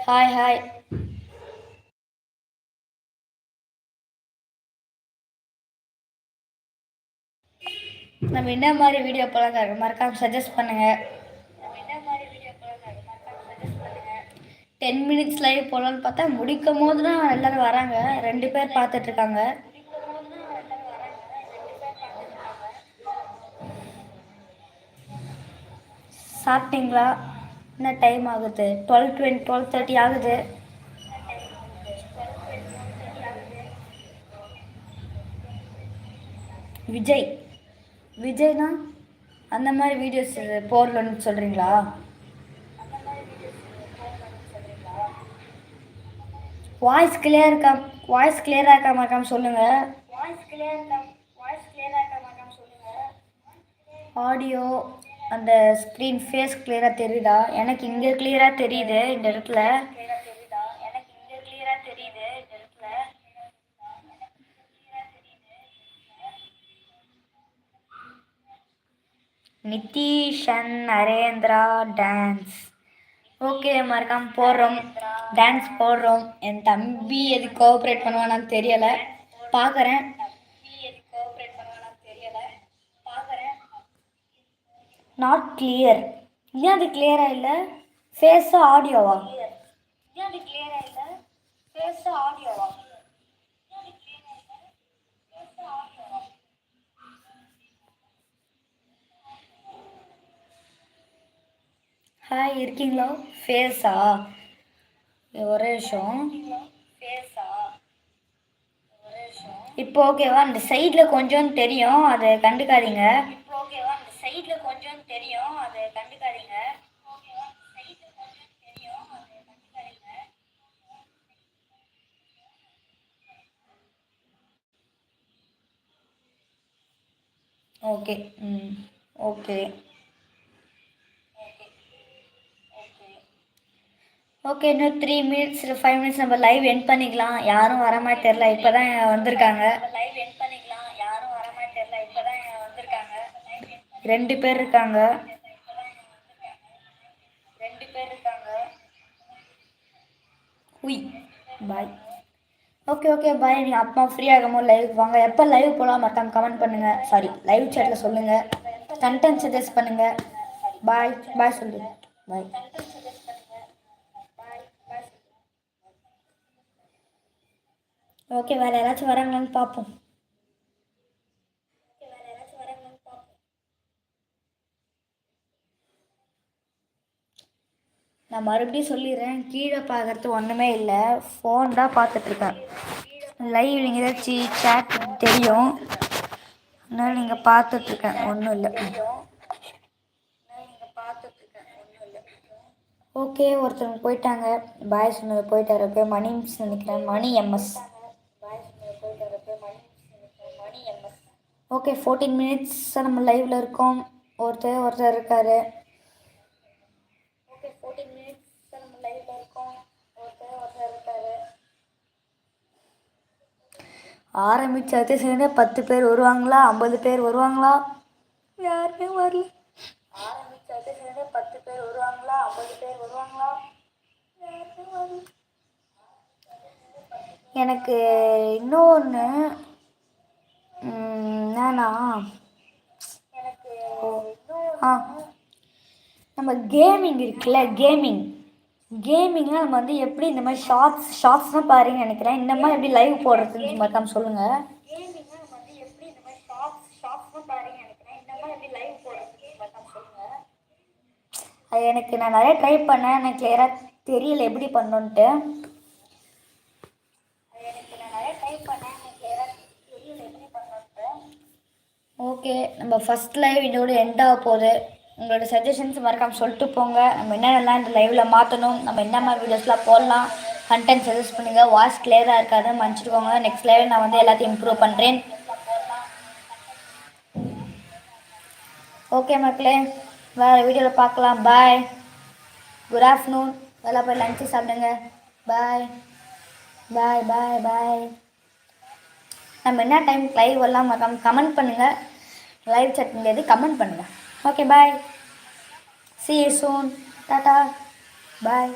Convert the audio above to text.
Hi hi. நம்ம என்ன மாதிரி வீடியோ போலாம் மறக்காம சஜஸ்ட் பண்ணுங்க. 10 மினிட்ஸ் லைவ் போகலான்னு பார்த்தா முடிக்கும் போது தான் எல்லாரும் வராங்க. 2 பேர் பார்த்துட்டு இருக்காங்க. சாப்பிட்டீங்களா? என்ன டைம் ஆகுது? 12:30 ஆகுது. விஜய் விஜய்னா அந்த மாதிரி வீடியோஸ் போடலன்னு சொல்கிறீங்களா? வாய்ஸ் கிளியர் இருக்கா? வாய்ஸ் கிளியராக இருக்கா மறக்காம சொல்லுங்கள். ஆடியோ அந்த ஸ்க்ரீன் ஃபேஸ் கிளியராக தெரியுதா? எனக்கு இங்கே கிளியராக தெரியுது. இந்த இடத்துல நிதிஷன் நரேந்திரா டான்ஸ். ஓகே, மறக்காம போடுறோம். டான்ஸ் போடுறோம். என் தம்பி எது கோஆப்ரேட் பண்ணுவானான்னு தெரியலை. பார்க்குறேன். Not clear. ஏன் அது கிளியராக இல்லை? ஃபேஸா ஆடியோவா? ஹாய், இருக்கீங்களா? ஃபேஸா? ஒரே விஷயம். இப்போ ஓகேவா? அந்த சைடில் கொஞ்சம் தெரியும், அதை கண்டுக்காதீங்க. ஓகே. ம். Okay okay. இன்னும் 3 மினிட்ஸ் 5 மினிட்ஸ் நம்ம லைவ் எண்ட் பண்ணிக்கலாம். யாரும் வர மாதிரி தெரில. இப்போ தான் வந்திருக்காங்க. 2 பேர் இருக்காங்க. உய், பாய். ஓகே ஓகே, பாய். நீங்கள் அப்பா ஃப்ரீ ஆகும்போது லைவ் வாங்க. எப்போ லைவ் போகலாம் மறக்காம கமெண்ட் பண்ணுங்கள். சாரி, லைவ் சேட்டில் சொல்லுங்கள். கண்டென்ட் சஜஸ்ட் பண்ணுங்கள். பாய் பாய் சொல்லு. பாய். ஓகே, வேறு யாராச்சும் வராங்களான்னு பார்ப்போம். நான் மறுபடியும் சொல்லிடுறேன், கீழே பார்க்குறது ஒன்றுமே இல்லை. ஃபோன் தான் பார்த்துட்ருக்கேன். லைவ் நீங்கள் ஏதாச்சும் சேட் தெரியும், அதனால் நீங்கள் பார்த்துட்ருக்கேன். ஒன்றும் இல்லை. ஓகே, ஒருத்தவங்க போயிட்டாங்க. பாய் சொன்னது போயிட்டார். ஓகே, மணின்னு நினைக்கிறேன். மணி எம்எஸ். ஓகே, 14 மினிட்ஸ் நம்ம லைவில் இருக்கோம். ஒருத்தர் இருக்கார். ஆரம்பிச்சது சேர்ந்து 10 பேர் வருவாங்களா, 50 பேர் வருவாங்களா? யாருமே வரல. எனக்கு இன்னொன்று என்னன்னா, நம்ம கேமிங் இருக்குல்ல, கேமிங்லாம் நம்ம வந்து எப்படி இந்த மாதிரி ஷார்ட்ஸ் தான் பாருங்கன்னு நினைக்கிறேன். இந்த மாதிரி எப்படி லைவ் போடுறதுன்னு மறக்காம சொல்லுங்கள். அது எனக்கு நான் நிறைய ட்ரை பண்ணேன். எனக்கு கிளியராக தெரியல எப்படி பண்ணணுன்ட்டு. ஓகே, நம்ம ஃபஸ்ட் லைவ் இதோட எண்ட் ஆக போகுது. உங்களோட சஜஷன்ஸ் மறக்காம சொல்லிட்டு போங்க. நம்ம என்னென்னலாம் இந்த லைவில் மாற்றணும், நம்ம என்ன மாதிரி வீடியோஸ்லாம் போடலாம், கண்டென்ட் சஜஸ்ட் பண்ணுங்கள். வாய்ஸ் கிளியராக இருக்காது, மன்னிச்சிடுவாங்க. நெக்ஸ்ட் லைவ் நான் வந்து எல்லாத்தையும் இம்ப்ரூவ் பண்ணுறேன். ஓகே மக்களே, வேறு வீடியோவில் பார்க்கலாம். பாய். Good afternoon. எல்லாம் போய் லஞ்சு சாப்பிடுங்க. பாய் பாய் பாய் பாய். நம்ம என்ன டைம் லைவ் எல்லாம் மறக்காம கமெண்ட் பண்ணுங்கள். லைவ் chat முடியாது, கமெண்ட் பண்ணுங்கள். Okay, bye. See you soon. Tata. Bye.